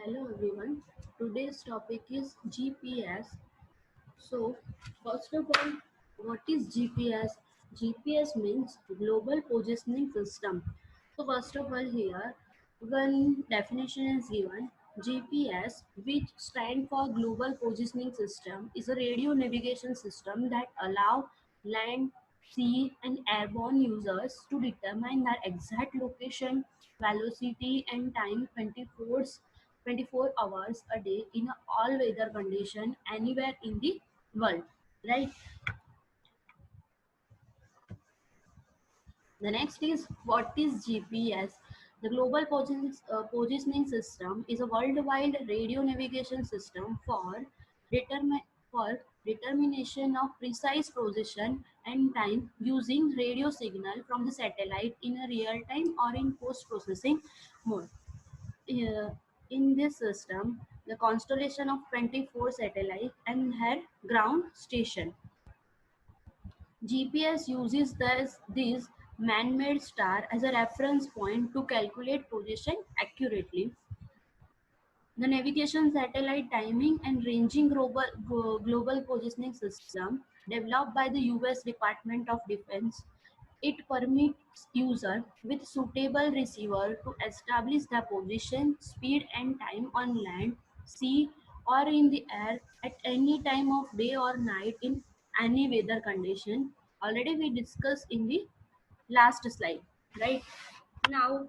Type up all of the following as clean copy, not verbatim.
Hello everyone. Today's topic is GPS. So, first of all, what is GPS? GPS means Global Positioning System. So, first of all, here one definition is given. GPS, which stand for Global Positioning System, is a radio navigation system that allow land, sea, and airborne users to determine their exact location, velocity, and time 24 hours a day in all weather condition anywhere in the world, right? The next is, what is GPS? The Global Positioning System is a worldwide radio navigation system determi- for determination of precise position and time using radio signal from the satellite in a real time or in post processing mode. Uh, in this system, the constellation of 24 satellites and her ground station. GPS uses these man-made stars as a reference point to calculate position accurately. The navigation satellite timing and ranging global positioning system developed by the US Department of Defense. It permits user with suitable receiver to establish the position, speed and time on land, sea or in the air at any time of day or night in any weather condition. Already we discussed in the last slide, right? Now,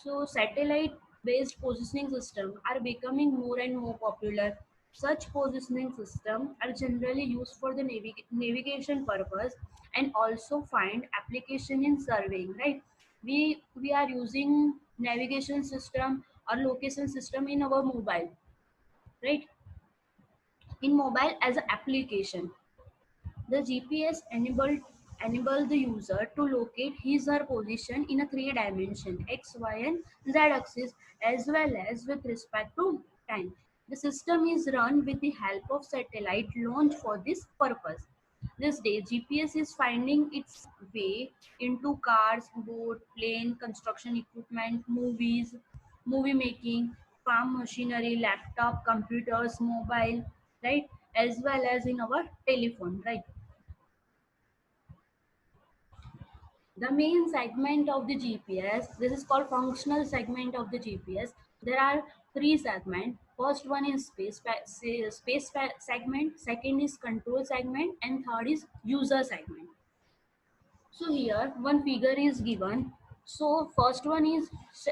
so satellite based positioning systems are becoming more and more popular. Such positioning systems are generally used for the navigation purpose and also find application in surveying, right? We are using navigation system or location system in our mobile, right? In mobile as an application. The GPS enable the user to locate his or position in a three dimension x, y, and z axis as well as with respect to time. The system is run with the help of satellite launched for this purpose. This day, GPS is finding its way into cars, boat, plane, construction equipment, movie making, farm machinery, laptop, computers, mobile, right? As well as in our telephone, right? The main segment of the GPS, this is called functional segment of the GPS. There are three segments. First one is segment, second is control segment, and third is user segment. So here one figure is given. So first one is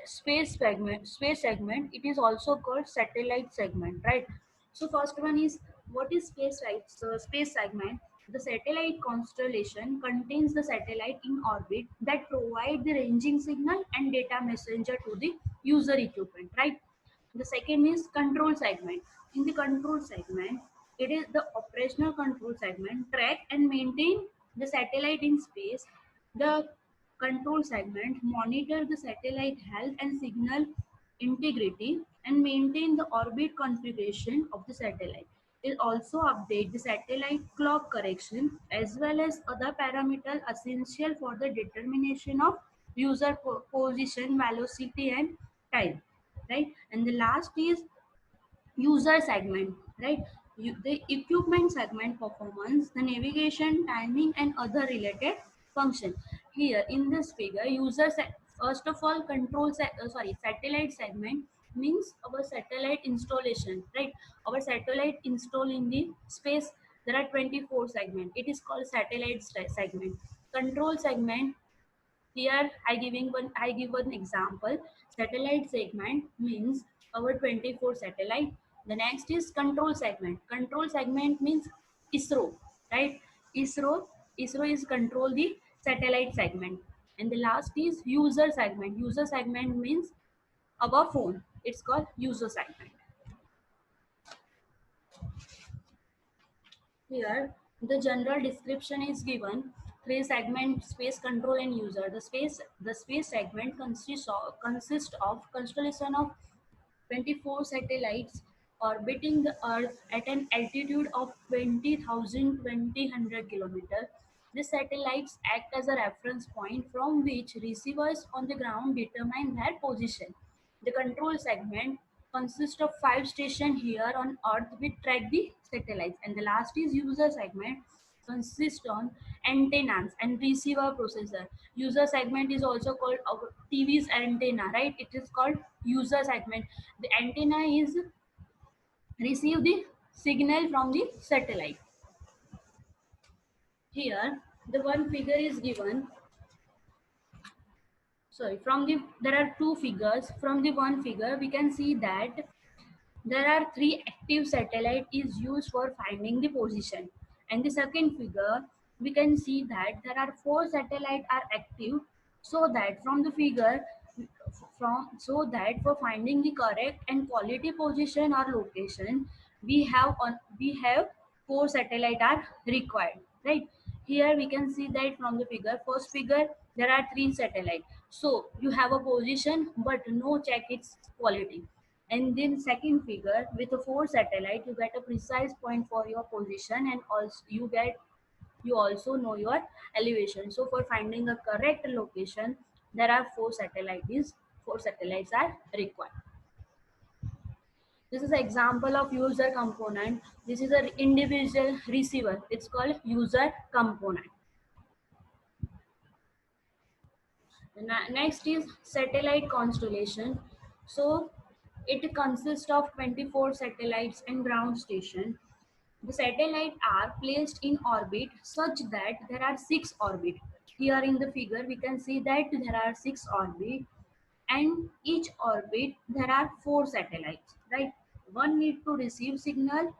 space segment. Space segment. It is also called satellite segment, right? So first one is, what is space, right? So space segment. The satellite constellation contains the satellite in orbit that provide the ranging signal and data messenger to the user equipment, right? The second is control segment. In the control segment, it is the operational control segment track and maintain the satellite in space. The control segment monitor the satellite health and signal integrity and maintain the orbit configuration of the satellite. It also update the satellite clock correction as well as other parameters essential for the determination of user position, velocity and time, right? And the last is user segment, right? The equipment segment performance, the navigation, timing, and other related function. Here in this figure, first of all, satellite segment means our satellite installation, right? Our satellite install in the space. There are 24 segment. It is called satellite segment. Control segment, here I give one example. Satellite segment means our 24 satellite. The next is control segment. Control segment means ISRO, right? ISRO ISRO is control the satellite segment. And the last is user segment. User segment means our phone. It's called user segment. Here, the general description is given. Three segment: space, control, and user. The space segment consists of constellation of 24 satellites orbiting the Earth at an altitude of 20,000 kilometers. These satellites act as a reference point from which receivers on the ground determine their position. The control segment consists of 5 stations here on Earth which track the satellites, and the last is user segment consists on antennas and receiver processor. User segment is also called our TV's antenna, right? It is called user segment. The antenna is receive the signal from the satellite. Here, the one figure is given. Sorry, from the there are two figures. From the one figure, we can see that there are three active satellite is used for finding the position. And the second figure, we can see that there are four satellite are active, so that from the figure, from so that for finding the correct and quality position or location, we have four satellite are required, right? Here we can see that from the figure, first figure, there are three satellite, so you have a position but no check its quality. And then second figure, with a four satellite, you get a precise point for your position, and also you also know your elevation. So for finding a correct location, there are four satellites are required. This is an example of user component. This is an individual receiver. It's called user component. Next is satellite constellation. So it consists of 24 satellites and ground station. The satellites are placed in orbit such that there are six orbit. Here in the figure, we can see that there are six orbit, and each orbit there are four satellites, right? One need to receive signal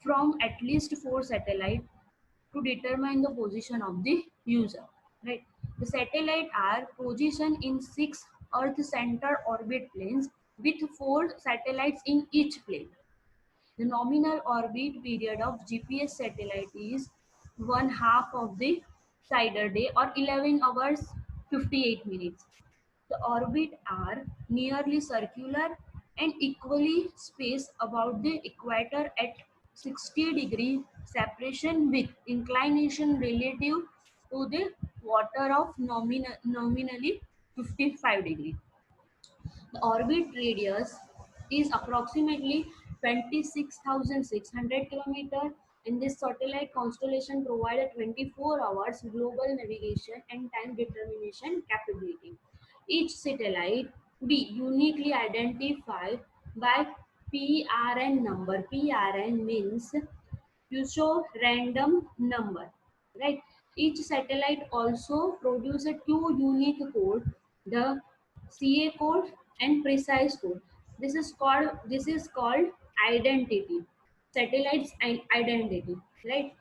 from at least four satellites to determine the position of the user, right? The satellite are positioned in six Earth center orbit planes with four satellites in each plane. The nominal orbit period of GPS satellite is one half of the Sider day, or 11 hours 58 minutes. The orbit are nearly circular and equally spaced about the equator at 60-degree separation with inclination relative to the water of nominally 55 degree. The orbit radius is approximately 26,600 km, and this satellite constellation provided 24 hours global navigation and time determination capability. Each satellite be uniquely identified by PRN number. PRN means pseudo random number, right? Each satellite also produces two unique code, the CA code and precise code. This is called identity. Satellites and identity, right?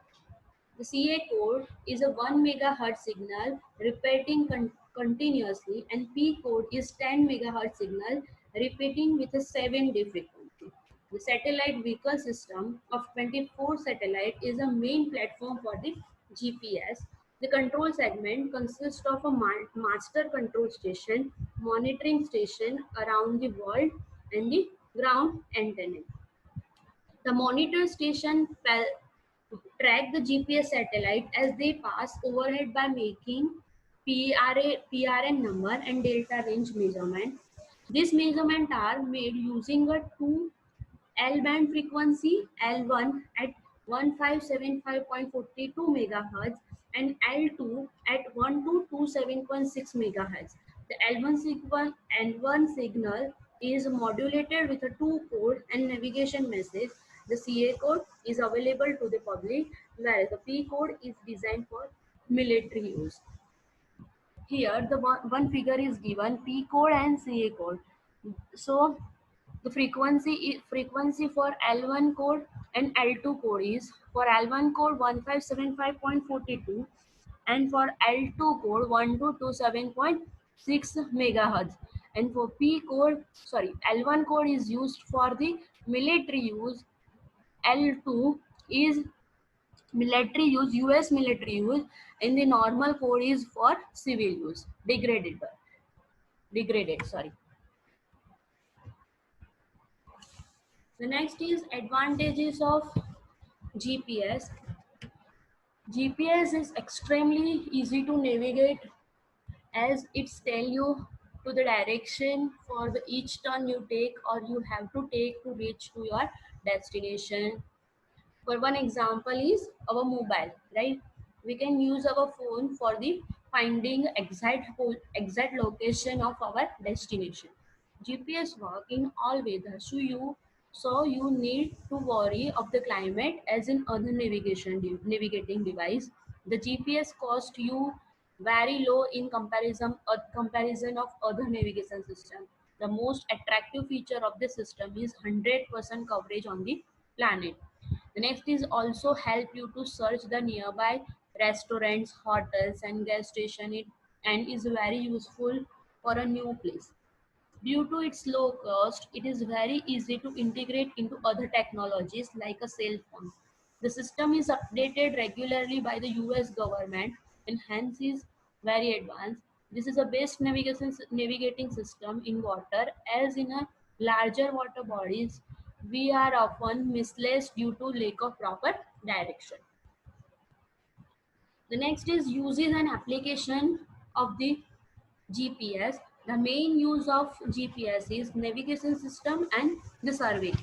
The CA code is a 1 megahertz signal repeating continuously, and P code is 10 megahertz signal repeating with a 7-day frequency. The satellite vehicle system of 24 satellite is a main platform for the GPS. The control segment consists of a master control station, monitoring station around the world, and the ground antenna. The monitor station track the GPS satellite as they pass overhead by making PRN number and delta range measurement. These measurements are made using a two L-band frequency, L1 at 1575.42 MHz and L2 at 1227.6 MHz. The L1 signal is modulated with a two code and navigation message. The CA code is available to the public, whereas the P code is designed for military use. Here, the one figure is given, P code and CA code. So the frequency for L1 code and L2 code is, for L1 code 1575.42 and for L2 code 1227.6 megahertz. And for L1 code is used for the military use, L2 is military use, US military use, and the normal code is for civil use, degraded, sorry. The next is advantages of GPS. GPS is extremely easy to navigate, as it's tell you to the direction for the each turn you take or you have to take to reach to your destination. For one example is our mobile, right? We can use our phone for the finding exact location of our destination. GPS work in all weather, so you need to worry of the climate as in other navigating device. The GPS cost you very low in comparison of other navigation system. The most attractive feature of the system is 100% coverage on the planet. The next is also help you to search the nearby restaurants, hotels, and gas station. It and is very useful for a new place. Due to its low cost, it is very easy to integrate into other technologies like a cell phone. The system is updated regularly by the US government and hence is very advanced. This is a best navigating system in water as in a larger water bodies we are often misled due to lack of proper direction. The next is uses and application of the GPS. The main use of GPS is navigation system and the survey.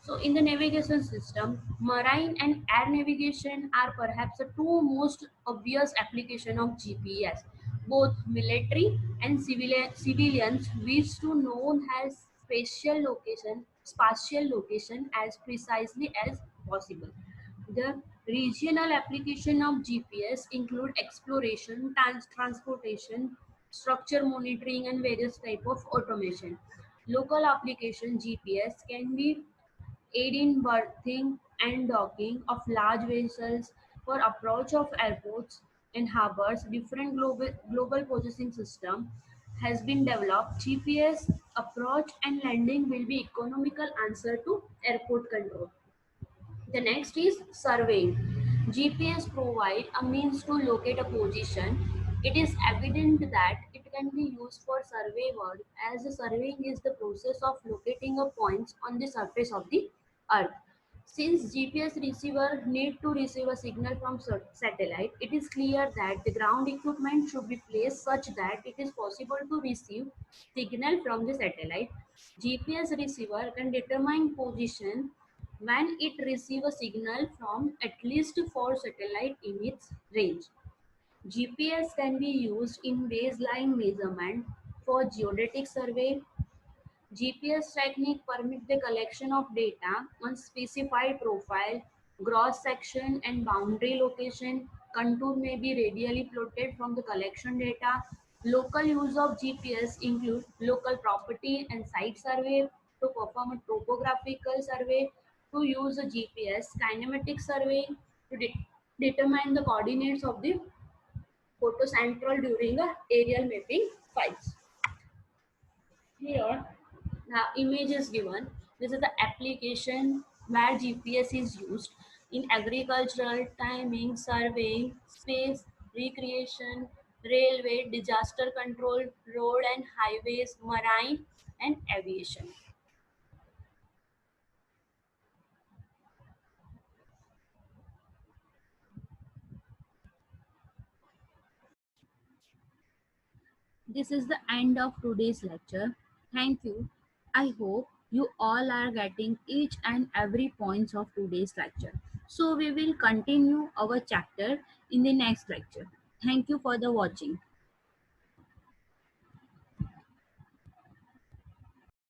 So in the navigation system, marine and air navigation are perhaps the two most obvious application of GPS. Both military and civilians wish to know as spatial location as precisely as possible. The regional application of GPS include exploration, transportation, structure monitoring, and various type of automation. Local application GPS can be aid in berthing and docking of large vessels for approach of airports and harbors. Different global processing system has been developed. GPS approach and landing will be economical answer to airport control. The next is surveying. GPS provide a means to locate a position. It is evident that it can be used for survey work as the surveying is the process of locating a point on the surface of the earth. Since GPS receiver need to receive a signal from satellite, it is clear that the ground equipment should be placed such that it is possible to receive signal from the satellite. GPS receiver can determine position when it receives a signal from at least four satellites in its range. GPS can be used in baseline measurement for geodetic survey. GPS technique permit the collection of data on specified profile, cross section and boundary location. Contour may be radially plotted from the collection data. Local use of GPS include local property and site survey to perform a topographical survey, to use a GPS kinematic survey to determine the coordinates of the photocentral during a aerial mapping files. Here, the image is given. This is the application where GPS is used in agricultural, timing, surveying, space, recreation, railway, disaster control, road and highways, marine, and aviation. This is the end of today's lecture. Thank you. I hope you all are getting each and every points of today's lecture. So we will continue our chapter in the next lecture. Thank you for the watching.